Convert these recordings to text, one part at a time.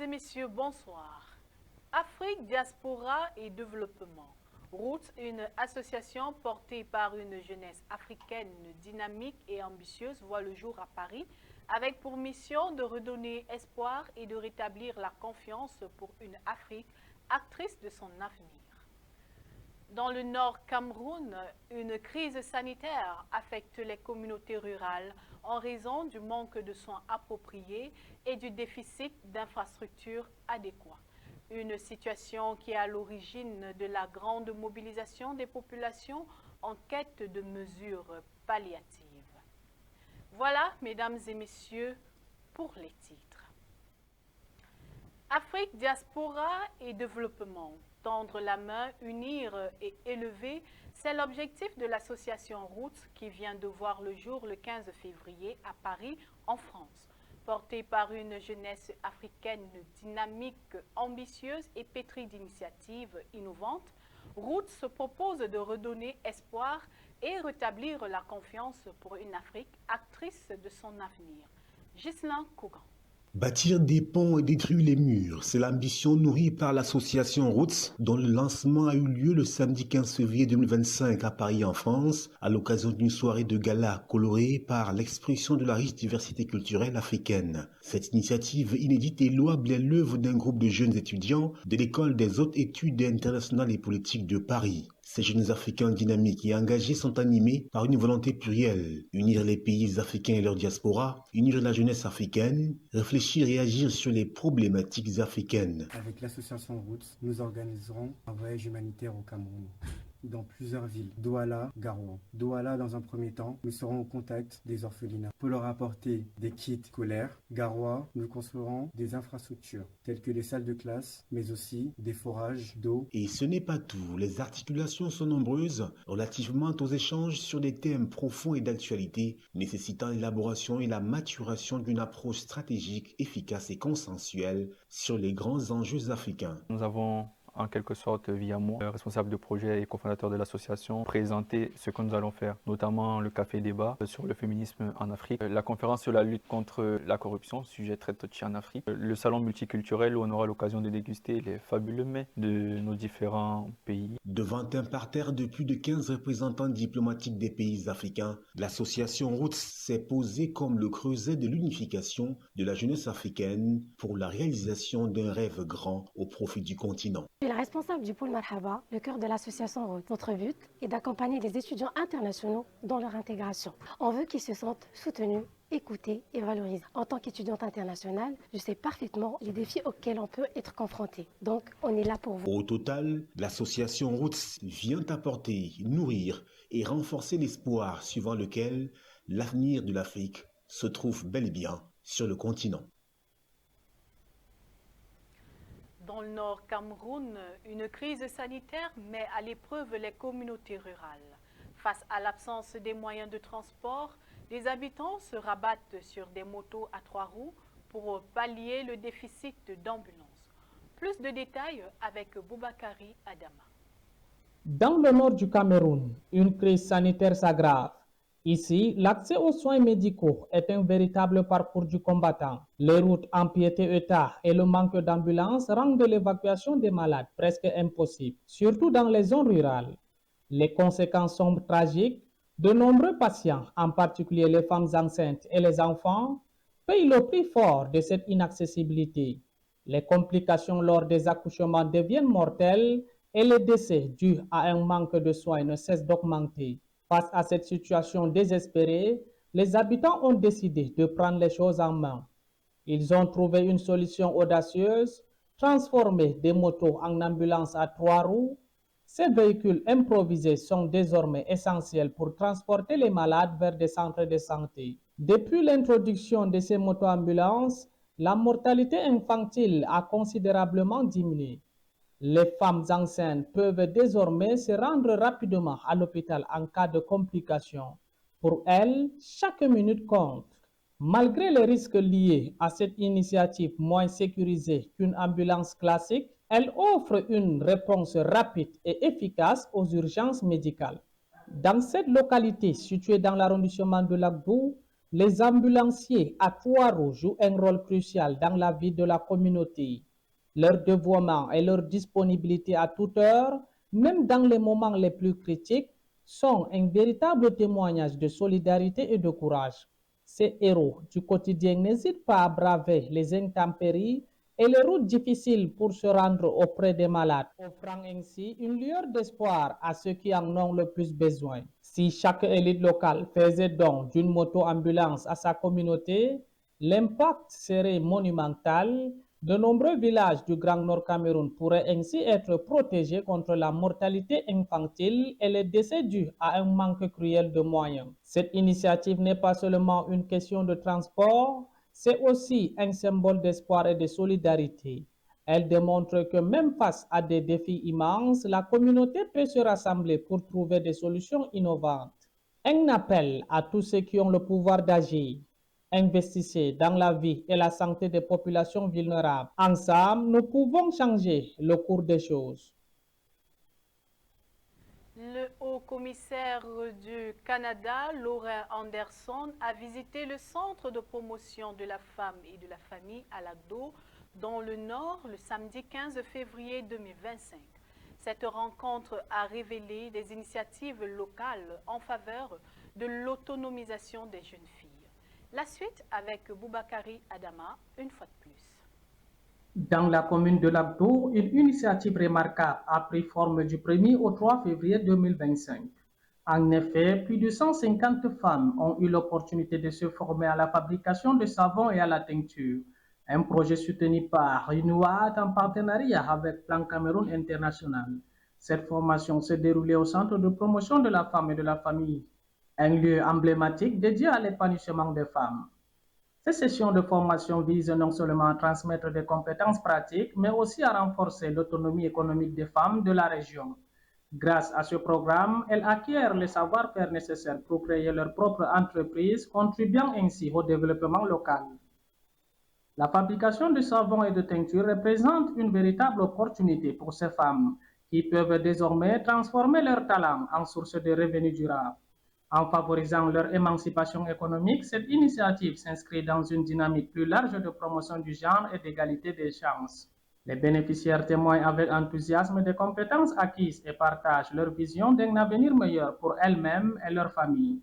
et messieurs, bonsoir. Afrique, diaspora et développement. Roots, une association portée par une jeunesse africaine dynamique et ambitieuse, voit le jour à Paris avec pour mission de redonner espoir et de rétablir la confiance pour une Afrique actrice de son avenir. Dans le nord Cameroun, une crise sanitaire affecte les communautés rurales en raison du manque de soins appropriés et du déficit d'infrastructures adéquates. Une situation qui est à l'origine de la grande mobilisation des populations en quête de mesures palliatives. Voilà, mesdames et messieurs, pour les titres. Afrique, diaspora et développement. Tendre la main, unir et élever, c'est l'objectif de l'association Roots qui vient de voir le jour le 15 février à Paris, en France. Portée par une jeunesse africaine dynamique, ambitieuse et pétrie d'initiatives innovantes, Roots se propose de redonner espoir et rétablir la confiance pour une Afrique actrice de son avenir. Ghislain Cougan. Bâtir des ponts et détruire les murs, c'est l'ambition nourrie par l'association Roots, dont le lancement a eu lieu le samedi 15 février 2025 à Paris en France, à l'occasion d'une soirée de gala colorée par l'expression de la riche diversité culturelle africaine. Cette initiative inédite et louable est l'œuvre d'un groupe de jeunes étudiants de l'école des hautes études internationales et politiques de Paris. Ces jeunes Africains dynamiques et engagés sont animés par une volonté plurielle, unir les pays africains et leur diaspora, unir la jeunesse africaine, réfléchir et agir sur les problématiques africaines. Avec l'association Roots, nous organiserons un voyage humanitaire au Cameroun, dans plusieurs villes, Douala, Garoua. Douala, dans un premier temps, nous serons au contact des orphelinats pour leur apporter des kits scolaires. Garoua, nous construirons des infrastructures, telles que les salles de classe, mais aussi des forages d'eau. Et ce n'est pas tout, les articulations sont nombreuses relativement aux échanges sur des thèmes profonds et d'actualité, nécessitant l'élaboration et la maturation d'une approche stratégique, efficace et consensuelle sur les grands enjeux africains. Nous avons en quelque sorte, via moi, responsable de projet et cofondateur de l'association, présenter ce que nous allons faire, notamment le café débat sur le féminisme en Afrique, la conférence sur la lutte contre la corruption, sujet très touchy en Afrique, le salon multiculturel où on aura l'occasion de déguster les fabuleux mets de nos différents pays. Devant un parterre de plus de 15 représentants diplomatiques des pays africains, l'association Roots s'est posée comme le creuset de l'unification de la jeunesse africaine pour la réalisation d'un rêve grand au profit du continent. Je suis la responsable du pôle Marhaba, le cœur de l'association Roots. Notre but est d'accompagner les étudiants internationaux dans leur intégration. On veut qu'ils se sentent soutenus, écoutés et valorisés. En tant qu'étudiante internationale, je sais parfaitement les défis auxquels on peut être confronté. Donc, on est là pour vous. Au total, l'association Roots vient apporter, nourrir et renforcer l'espoir suivant lequel l'avenir de l'Afrique se trouve bel et bien sur le continent. Dans le nord Cameroun, une crise sanitaire met à l'épreuve les communautés rurales. Face à l'absence des moyens de transport, les habitants se rabattent sur des motos à 3 roues pour pallier le déficit d'ambulances. Plus de détails avec Boubakari Adama. Dans le nord du Cameroun, une crise sanitaire s'aggrave. Ici, l'accès aux soins médicaux est un véritable parcours du combattant. Les routes empiétées état et le manque d'ambulances rendent l'évacuation des malades presque impossible, surtout dans les zones rurales. Les conséquences sont tragiques. De nombreux patients, en particulier les femmes enceintes et les enfants, payent le prix fort de cette inaccessibilité. Les complications lors des accouchements deviennent mortelles et les décès dus à un manque de soins ne cessent d'augmenter. Face à cette situation désespérée, les habitants ont décidé de prendre les choses en main. Ils ont trouvé une solution audacieuse, transformer des motos en ambulances à 3 roues. Ces véhicules improvisés sont désormais essentiels pour transporter les malades vers des centres de santé. Depuis l'introduction de ces moto-ambulances, la mortalité infantile a considérablement diminué. Les femmes enceintes peuvent désormais se rendre rapidement à l'hôpital en cas de complications. Pour elles, chaque minute compte. Malgré les risques liés à cette initiative moins sécurisée qu'une ambulance classique, elle offre une réponse rapide et efficace aux urgences médicales. Dans cette localité située dans l'arrondissement de Lagdou, Les ambulanciers à Trois-Roues jouent un rôle crucial dans la vie de la communauté. Leur dévouement et leur disponibilité à toute heure, même dans les moments les plus critiques, sont un véritable témoignage de solidarité et de courage. Ces héros du quotidien n'hésitent pas à braver les intempéries et les routes difficiles pour se rendre auprès des malades, offrant ainsi une lueur d'espoir à ceux qui en ont le plus besoin. Si chaque élite locale faisait don d'une moto-ambulance à sa communauté, l'impact serait monumental. De nombreux villages du Grand Nord Cameroun pourraient ainsi être protégés contre la mortalité infantile et les décès dus à un manque cruel de moyens. Cette initiative n'est pas seulement une question de transport, c'est aussi un symbole d'espoir et de solidarité. Elle démontre que même face à des défis immenses, la communauté peut se rassembler pour trouver des solutions innovantes. Un appel à tous ceux qui ont le pouvoir d'agir. Investissez dans la vie et la santé des populations vulnérables. Ensemble, nous pouvons changer le cours des choses. Le haut-commissaire du Canada, Laura Anderson, a visité le centre de promotion de la femme et de la famille à Lagdo, dans le Nord, le samedi 15 février 2025. Cette rencontre a révélé des initiatives locales en faveur de l'autonomisation des jeunes filles. La suite avec Boubakari Adama, une fois de plus. Dans la commune de Lagdo, une initiative remarquable a pris forme du 1er au 3 février 2025. En effet, plus de 150 femmes ont eu l'opportunité de se former à la fabrication de savon et à la teinture. Un projet soutenu par UNOAT en partenariat avec Plan Cameroun International. Cette formation s'est déroulée au Centre de promotion de la femme et de la famille, un lieu emblématique dédié à l'épanouissement des femmes. Ces sessions de formation visent non seulement à transmettre des compétences pratiques, mais aussi à renforcer l'autonomie économique des femmes de la région. Grâce à ce programme, elles acquièrent les savoir-faire nécessaires pour créer leur propre entreprise, contribuant ainsi au développement local. La fabrication de savon et de teinture représente une véritable opportunité pour ces femmes qui peuvent désormais transformer leur talent en source de revenus durables. En favorisant leur émancipation économique, cette initiative s'inscrit dans une dynamique plus large de promotion du genre et d'égalité des chances. Les bénéficiaires témoignent avec enthousiasme des compétences acquises et partagent leur vision d'un avenir meilleur pour elles-mêmes et leur famille.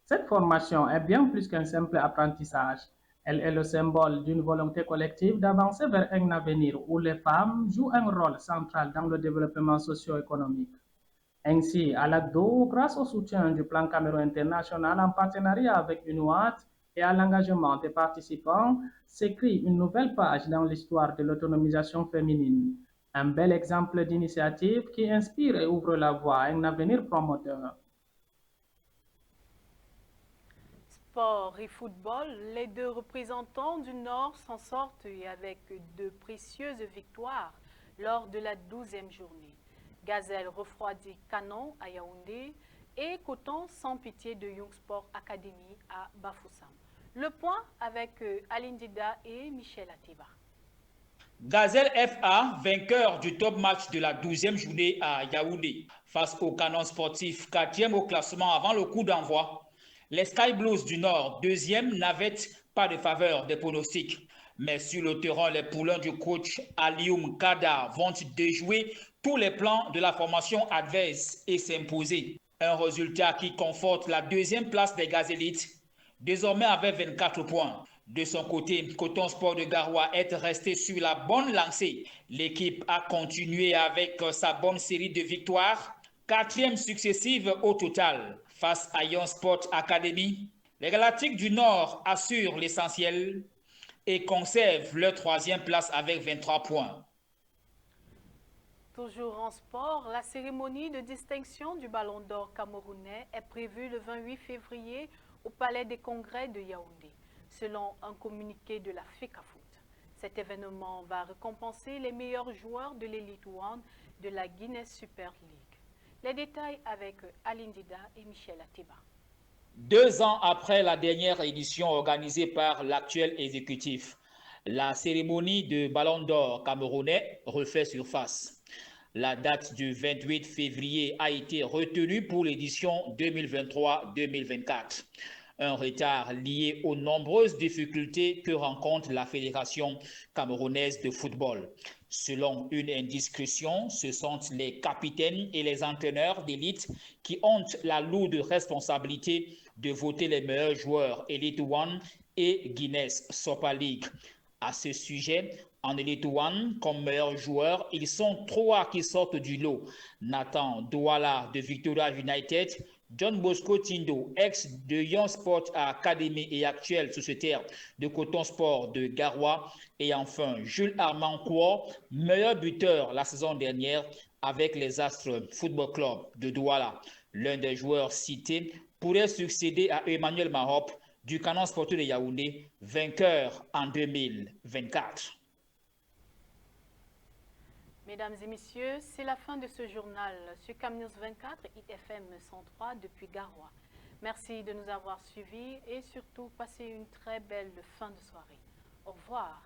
Cette formation est bien plus qu'un simple apprentissage. Elle est le symbole d'une volonté collective d'avancer vers un avenir où les femmes jouent un rôle central dans le développement socio-économique. Ainsi, à Lagdo, grâce au soutien du Plan Cameroun International en partenariat avec UNOAT et à l'engagement des participants, s'écrit une nouvelle page dans l'histoire de l'autonomisation féminine. Un bel exemple d'initiative qui inspire et ouvre la voie à un avenir promoteur. Sport et football, les deux représentants du Nord s'en sortent avec de précieuses victoires lors de la 12e journée. Gazelle refroidit Canon à Yaoundé et Coton sans pitié de Young Sport Academy à Bafoussam. Le point avec Aline Dida et Michel Atiba. Gazelle FA, vainqueur du top match de la 12e journée à Yaoundé. Face au Canon sportif, 4e au classement avant le coup d'envoi. Les Sky Blues du Nord, 2e, n'avaient pas de faveur des pronostics. Mais sur le terrain, les poulains du coach Alioum Kada vont déjouer tous les plans de la formation adverse et s'imposer. Un résultat qui conforte la 2e place des Gazélites, désormais avec 24 points. De son côté, Coton Sport de Garoua est resté sur la bonne lancée. L'équipe a continué avec sa bonne série de victoires, 4e successive au total. Face à Young Sport Academy, les Galactiques du Nord assurent l'essentiel et conservent leur 3e place avec 23 points. Toujours en sport, la cérémonie de distinction du Ballon d'Or camerounais est prévue le 28 février au Palais des Congrès de Yaoundé, selon un communiqué de la FECAFOOT. Cet événement va récompenser les meilleurs joueurs de l'Elite One de la Guinness Super League. Les détails avec Aline Dida et Michel Atiba. 2 ans après la dernière édition organisée par l'actuel exécutif, la cérémonie de Ballon d'Or camerounais refait surface. La date du 28 février a été retenue pour l'édition 2023-2024. Un retard lié aux nombreuses difficultés que rencontre la Fédération camerounaise de football. Selon une indiscrétion, ce sont les capitaines et les entraîneurs d'élite qui ont la lourde responsabilité de voter les meilleurs joueurs Elite One et Guinness Super League. À ce sujet, en Elite One, comme meilleurs joueurs, ils sont trois qui sortent du lot. Nathan Douala de Victoria United, John Bosco Tindo, ex de Young Sport Academy et actuel sociétaire de Coton Sport de Garoua. Et enfin, Jules Armand Kouo, meilleur buteur la saison dernière avec les Astres Football Club de Douala. L'un des joueurs cités pourrait succéder à Emmanuel Mahop du Canon Sportif de Yaoundé, vainqueur en 2024. Mesdames et messieurs, c'est la fin de ce journal sur Cam News 24 IFM 103 depuis Garoua. Merci de nous avoir suivis et surtout passez une très belle fin de soirée. Au revoir.